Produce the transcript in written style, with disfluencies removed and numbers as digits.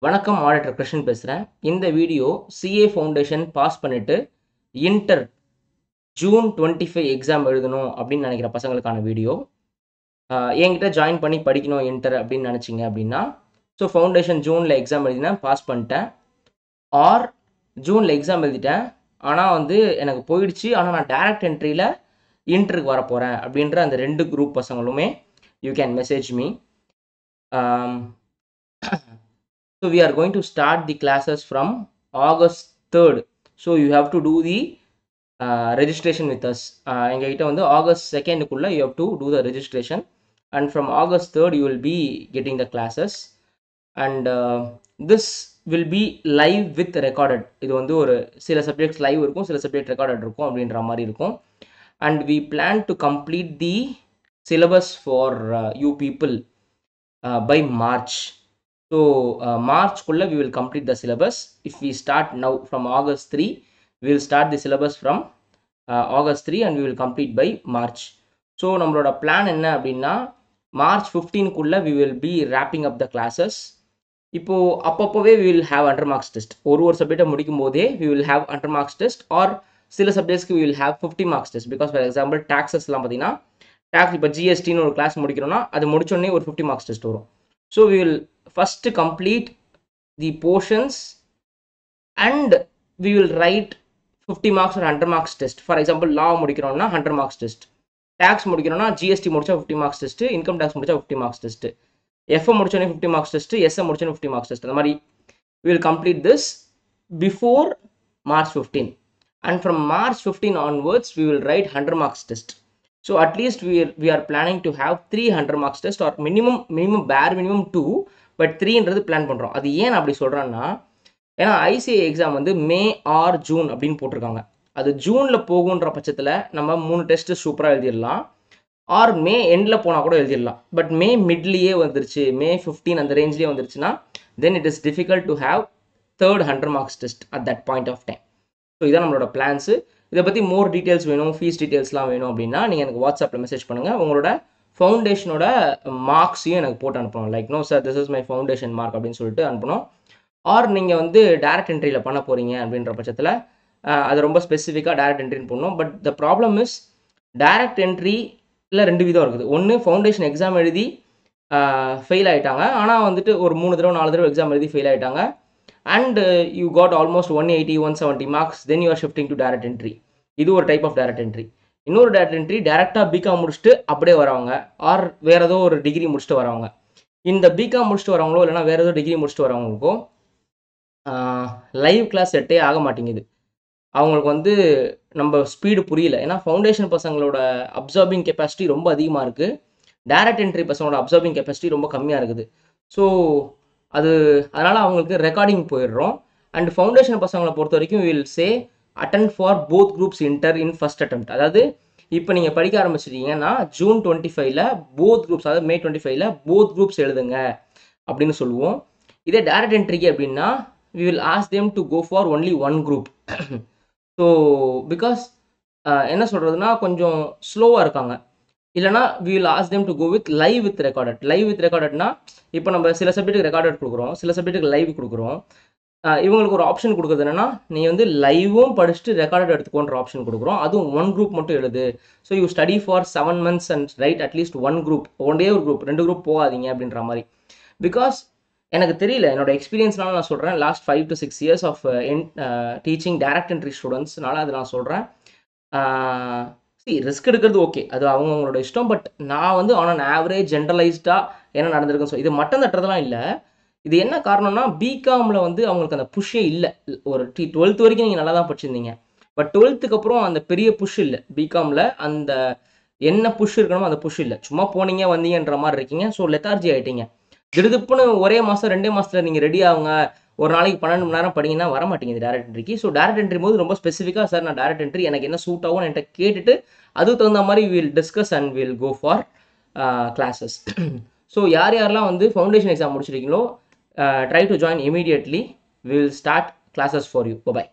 வணக்கம் ஆடிட்டர் கிருஷ்ணன் பேசுகிறேன். இந்த வீடியோ சிஏ ஃபவுண்டேஷன் பாஸ் பண்ணிவிட்டு இன்டர் ஜூன் 25 எக்ஸாம் எழுதணும் அப்படின்னு நினைக்கிற பசங்களுக்கான வீடியோ. என்கிட்ட ஜாயின் பண்ணி படிக்கணும் இன்டர் அப்படின்னு நினச்சிங்க அப்படின்னா, ஸோ ஃபவுண்டேஷன் ஜூனில் எக்ஸாம் எழுதினேன், பாஸ் பண்ணிட்டேன். ஆர் ஜூனில் எக்ஸாம் எழுதிட்டேன், ஆனால் வந்து எனக்கு போயிடுச்சு, ஆனால் நான் டைரக்ட் என்ட்ரியில் இன்டருக்கு வர போகிறேன் அப்படின்ற அந்த ரெண்டு குரூப் பசங்களுமே you can message me. So we are going to start the classes from August 3rd. So you have to do the registration with us. எங்ககிட்ட வந்து August 2nd குள்ள you have to do the registration, and from August 3rd you will be getting the classes, and this will be live with recorded. இது வந்து ஒரு சில subjects live இருக்கும், சில subject recorded இருக்கும் அப்படின்ற மாதிரி இருக்கும். And we plan to complete the syllabus for you people by March. So March kulla we will complete the syllabus. If we start now from August 3, we will start the syllabus from August 3 and we will complete by March. So நம்மளோட plan என்ன அப்படின்னா, March 15 குள்ள we will be wrapping up the classes. இப்போ அப்பப்போவே we will have under marks test. ஒரு சப்ஜெக்டை முடிக்கும் போதே we will have under marks test, or சில சப்ஜெக்ட்ஸ்க்கு we will have 50 marks test. Because for example taxesலாம் பார்த்தீங்கன்னா, tax இப்போ GSTன்னு ஒரு கிளாஸ் முடிக்கிறோன்னா அது முடிச்சோடனே ஒரு 50 marks test வரும். So we will first complete the portions and we will write 50 marks or 100 marks test. For example law முடிக்கிறோம்னா 100 marks test, tax முடிக்கிறோம்னா GST முடிச்சா 50 marks test, income tax முடிச்சா 50 marks test, FM முடிச்சோனே 50 marks test, SM முடிச்சோனே 50 marks test. அந்த மாதிரி we will complete this before March 15, and from March 15 onwards we will write 100 marks test. So at least we are planning to have 300 marks test, or minimum bare minimum 2, but 3ன்றது plan பண்ணுறோம். அது ஏன் அப்படி சொல்கிறேன்னா, ஏன்னா ICI exam வந்து மே R June அப்படின்னு போட்டிருக்காங்க. அது ஜூனில் போகுன்ற பட்சத்தில் நம்ம 3 டெஸ்ட்டு சூப்பராக எழுதிடலாம், ஆர் மே எண்டில் போனால் கூட எழுதிடலாம். பட் மே மிட்லேயே வந்துருச்சு, மே 15 அந்த ரேஞ்ச்லேயே வந்துருச்சுன்னா then it is difficult to have third 100 marks test at that point of time. So இதான் நம்மளோட பிளான்ஸு. இதை பற்றி மோர் டீட்டெயில்ஸ் வேணும், ஃபீஸ் டீட்டெயில்ஸ்லாம் வேணும் அப்படின்னா நீங்கள் எனக்கு வாட்ஸ்அப்பில் மெசேஜ் பண்ணுங்கள். உங்களோட ஃபவுண்டேஷனோட மார்க்ஸையும் எனக்கு போட்டு அனுப்பணும். Like no sir this is my foundation mark அப்படின்னு சொல்லிட்டு அனுப்பணும். ஆர் நீங்கள் வந்து டேரக்ட் என்ட்ரியில் பண்ண போகிறீங்க அப்படின்ற பட்சத்தில் அது ரொம்ப ஸ்பெசிஃபிக்காக டேரக்ட் என்ட்ரின்னு பண்ணணும். But the problem is direct என்ட்ரியில் 2 விதம் இருக்குது. ஒன்று ஃபவுண்டேஷன் எக்ஸாம் எழுதி ஃபெயில் ஆகிட்டாங்க, ஆனால் வந்துட்டு ஒரு 3 தடவை 4 தடவை எக்ஸாம் எழுதி ஃபெயில் ஆகிட்டாங்க, and you got almost 180 170 marks, then you are shifting to direct entry. இது ஒரு டைப் ஆஃப் direct entry. இன்னொரு direct entry டைரெக்டாக பிகாம் முடிச்சுட்டு அப்படியே வரவங்க, ஆர் வேறு ஏதோ ஒரு டிகிரி முடிச்சுட்டு வரவங்க. இந்த பிகாம் முடிச்சுட்டு வரவங்களோ இல்லைனா வேறு ஏதோ டிகிரி முடிச்சுட்டு வரவங்களுக்கோ லைவ் கிளாஸ் செட்டே ஆக மாட்டேங்குது. அவங்களுக்கு வந்து நம்ம ஸ்பீடு புரியல. ஏன்னா ஃபவுண்டேஷன் பசங்களோட அப்சர்விங் கெப்பாசிட்டி ரொம்ப அதிகமாக இருக்குது, டைரக்ட் என்ட்ரி பசங்களோட அப்சர்விங் கெப்பாசிட்டி ரொம்ப கம்மியாக இருக்குது. ஸோ அதனால் அவங்களுக்கு ரெக்கார்டிங் போயிடுறோம். அண்ட் ஃபவுண்டேஷன் பசங்களை பொறுத்த வரைக்கும் will say attend for both groups inter in first attempt. அதாவது இப்போ நீங்கள் படிக்க ஆரம்பிச்சிட்டீங்கன்னா ஜூன் 25ல் போத் குரூப்ஸ், அதாவது மே 25ல் போத் குரூப்ஸ் எழுதுங்க அப்படின்னு சொல்லுவோம். இதே டைரக்ட் என்ட்ரிக்கு அப்படின்னா we will ask them to go for only one group. So because என்ன சொல்கிறதுனா கொஞ்சம் ஸ்லோவாக இருக்காங்க. இல்லைனா we will ask them to go with live with recorded. Live with ரெக்கார்டட்னா இப்போ நம்ம சில சப்ஜெக்ட்டுக்கு ரெக்கார்டட் கொடுக்குறோம், சில சப்ஜெக்ட்டுக்கு லைவ் கொடுக்குறோம். இவங்களுக்கு ஒரு ஆப்ஷன் கொடுக்குறது என்னன்னா, நீ வந்து லைவும் படிச்சுட்டு ரெக்கார்டட் எடுத்துக்கோன்ற ஆப்ஷன் கொடுக்குறோம். அதுவும் 1 குரூப் மட்டும் எழுது. So you study for 7 months and right at least 1 group. ஒன்றே ஒரு குரூப், 2 குரூப் போகாதீங்க அப்படின்ற மாதிரி. பிகாஸ் எனக்கு தெரியல, என்னோட எக்ஸ்பீரியன்ஸ்னால நான் சொல்கிறேன். Last 5 to 6 years of teaching direct entry ஸ்டூடெண்ட்ஸ்னால அது நான் சொல்கிறேன். ரிஸ்க் எடுக்கிறது ஓகே, அது அவங்களோட இஷ்டம். பட் நான் வந்து ஆன் அன் ஆவரேஜ் ஜென்ரலைஸ்டாக என்ன நடந்திருக்குன்னு சொல்லி, இது மட்டம் தட்டுறதுலாம் இல்லை. இது என்ன காரணம்னா, பிகாமில் வந்து அவங்களுக்கு அந்த புஷ்ஷே இல்லை. ஒரு 12th வரைக்கும் நீங்கள் நல்லா தான் படிச்சிருந்தீங்க, பட் 12th அப்புறம் அந்த பெரிய புஷ் இல்லை. பிகாமில் அந்த என்ன புஷ் இருக்கணுமோ அந்த புஷ் இல்லை. சும்மா போனீங்க வந்தீங்கன்ற மாதிரி இருக்கீங்க. So lethargy ஆகிட்டீங்க. திடுதுப்புன்னு ஒரே மாதம் 2 மாதத்தில் நீங்கள் ரெடி ஆகுங்க, ஒரு நாளைக்கு 12 மணி நேரம் படிங்கன்னா வர மாட்டேங்குது டேரக்ட் என்ட்ரிக்கு. ஸோ டேரக்ட் என்ட்ரி போது ரொம்ப ஸ்பெசிஃபிக்காக சார் நான் டேரக்ட் என்ட்ரி எனக்கு என்ன சூட் ஆகும் என்கிட்ட கேட்டுட்டு அதுக்கு தகுந்த மாதிரி will discuss and will go for classes. So யாரெல்லாம் வந்து ஃபவுண்டேஷன் எக்ஸாம் முடிச்சிருக்கீங்களோ try to join immediately. Will start classes for you. By.